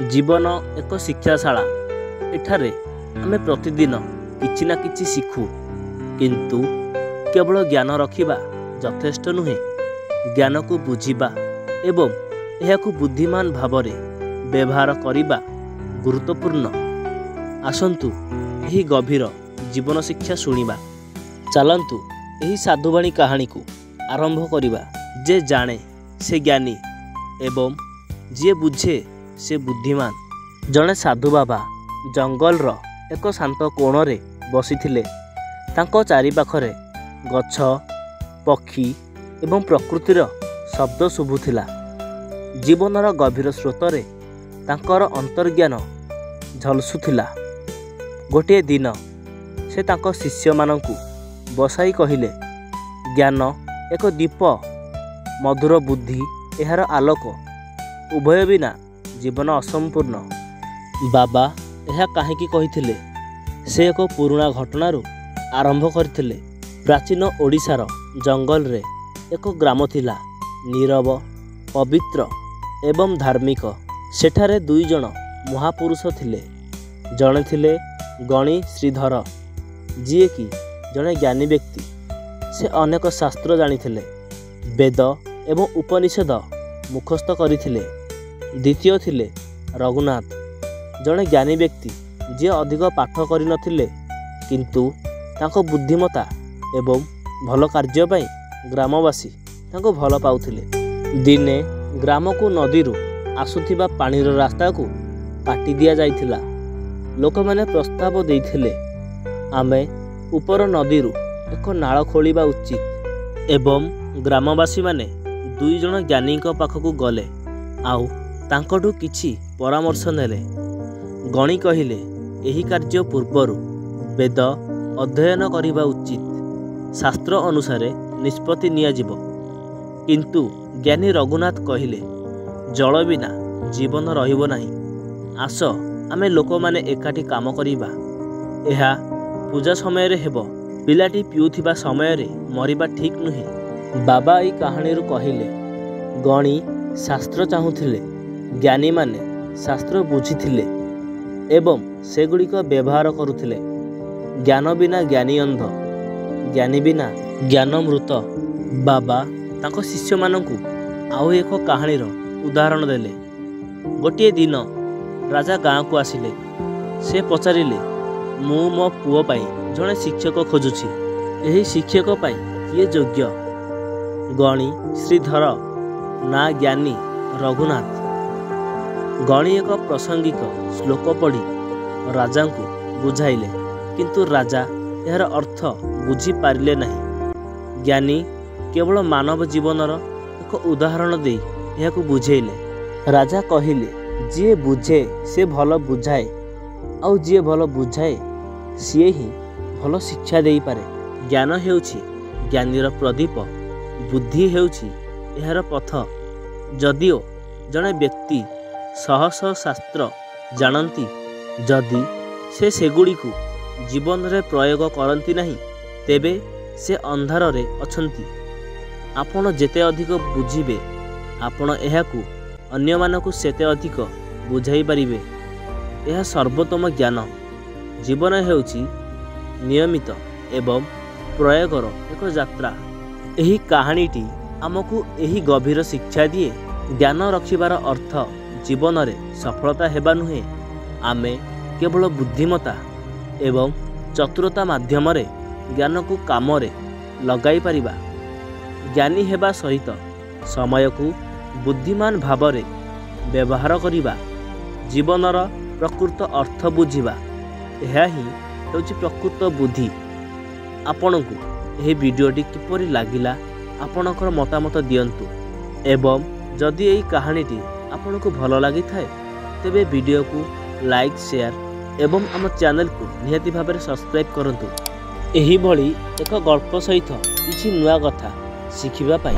जीवन एक शिक्षाशाला। एठारे आमे प्रतिदिन किछि ना किछि शिखु, किंतु केवल ज्ञान रखिबा यथेष्ट नुहे। ज्ञान को बुझिबा एवं एहाकु बुद्धिमान भावरे व्यवहार करिबा गुरुत्वपूर्ण। आसंतु एही गभीर जीवन शिक्षा शुणिबा। चलंतु एही साधुवाणी कहानी को आरंभ करिबा। जे जाने से ज्ञानी एवं जे बुझे से बुद्धिमान। जड़े साधु बाबा जंगलर एक शांत कोणरे बसिथिले। तांको चारि पाखरे गछ, पक्षी एवं प्रकृतिर शब्द शुभुथिला। जीवनर गभीर स्रोतरे तांकर अंतर्ज्ञान झलसुथिला। गोटे दिन से तांको शिष्य मानंकु बसाई कहिले, ज्ञान एक दीप, मधुर बुद्धि एहार आलोक, उभय बिना जीवन असंपूर्ण। बाबा यह काहेकि कहिथिले? से एक पुराणा घटनारू आरंभ करथिले। प्राचीन ओडिशार जंगल रे एक ग्राम थिला, नीरव, पवित्र एवं धार्मिक। सेठारे दुई जण महापुरुष थिले। जणे थिले गणी श्रीधर, जिए कि जणे ज्ञानी व्यक्ति। से अनेक शास्त्र जानिथिले, वेद एवं उपनिषद मुखस्थ करिथिले। द्वितीय थिले रघुनाथ, जणे ज्ञानी व्यक्ति, जे अधिक पाठ करि नथिले, किंतु तांको बुद्धिमता एवं भल कार्य पई ग्रामवासी तांको भल पाउथिले। दिने ग्राम को नदी आसुथिबा पानीर रास्ता को काटी दिया जाइथिला। लोक माने प्रस्ताव देइथिले, आमे ऊपर नदी एक नाळ खोलिबा उचित। एवं ग्रामवासी माने दुई जण ज्ञानी पाखकु गले आउ तांकठु किछि परामर्श नेले। गणी कहिले, एही कार्य पूर्वरु वेद अध्ययन करिबा उचित। शास्त्र अनुसारे निष्पत्ति नियाजिब। किंतु ज्ञानी रघुनाथ कहिले, जल बिना जीवन रहिबो नाही। आस आमे लोक माने एकाठी काम करिबा। एहा पूजा समय रे हेबो। पिलाटी पिउथिबा समय रे मरिबा ठीक नुहे। बाबा ई कहानी कहिले, गणी शास्त्र चाहुथिले, ज्ञानी माने शास्त्र बुझिथिले एवं सेगुड़िक व्यवहार करुथिले। ज्ञान बिना ज्ञानी अंध, ज्ञानी बिना ज्ञान मृत। बाबा तांको शिष्य मानंकु आउ एक कहानीर उदाहरण देले। गोटे दिन राजा गाँ को आसिले। से पचारिले, मु मो पुओ पाई जड़े शिक्षक खोजुछि। एही शिक्षक पाई किए योग्य? गणी श्रीधर ना ज्ञानी रघुनाथ? गणी एक प्रासंगिक श्लोक पढ़ी राजा को बुझाइले, किंतु राजा यार अर्थ बुझी पारिले नहीं। ज्ञानी केवल मानव जीवनर एक उदाहरण दे यहाकु बुझेइले। राजा कहिले, जे बुझे से भल बुझाए, आउ जे भल बुझाए सीए ही भल शिक्षा दे पारे। ज्ञान हेउछि ज्ञानीर प्रदीप, बुद्धि हेउछि एहार पथ। जदिओ जड़े व्यक्ति शह शह शास्त्र जानती, जदि से सेगुड़ी को जीवन रे प्रयोग करती नहीं, तेबे से अंधार रे अछंती। आपण जेते अधिक बुझिबे, आपण एहाकु अन्य मानकु सेते अधिक बुझाई पारिबे। यह सर्वोत्तम ज्ञान। जीवन हेउछि नियमित एवं प्रयोगर एक यात्रा। एही कहानीटी आमको एही गभीर शिक्षा दिए। ज्ञान रखिबार अर्थ जीवन रे सफलता हेबा नुहे। आमे केवल बुद्धिमता एवं चतुरता माध्यम रे ज्ञान को काम रे लगाई पारिबा। ज्ञानी हेबा सहित समय को बुद्धिमान भाव रे व्यवहार करिबा। जीवनर प्रकृत अर्थ बुझिबा, यह ही हेउछि प्रकृत बुद्धि। आपणकु एही वीडियोटी किपरि लागिला आपणकर मतामत दियंतु। एवं जदि एही कहानीटी आपणकु भल लागि थाए, तेबे वीडियो को लाइक, शेयर एवं आम चैनल को निहाती भाबरे सब्सक्राइब करंतु। एही भली एक गल्प सहित किछि नुआ कथा शिखिबा पाई।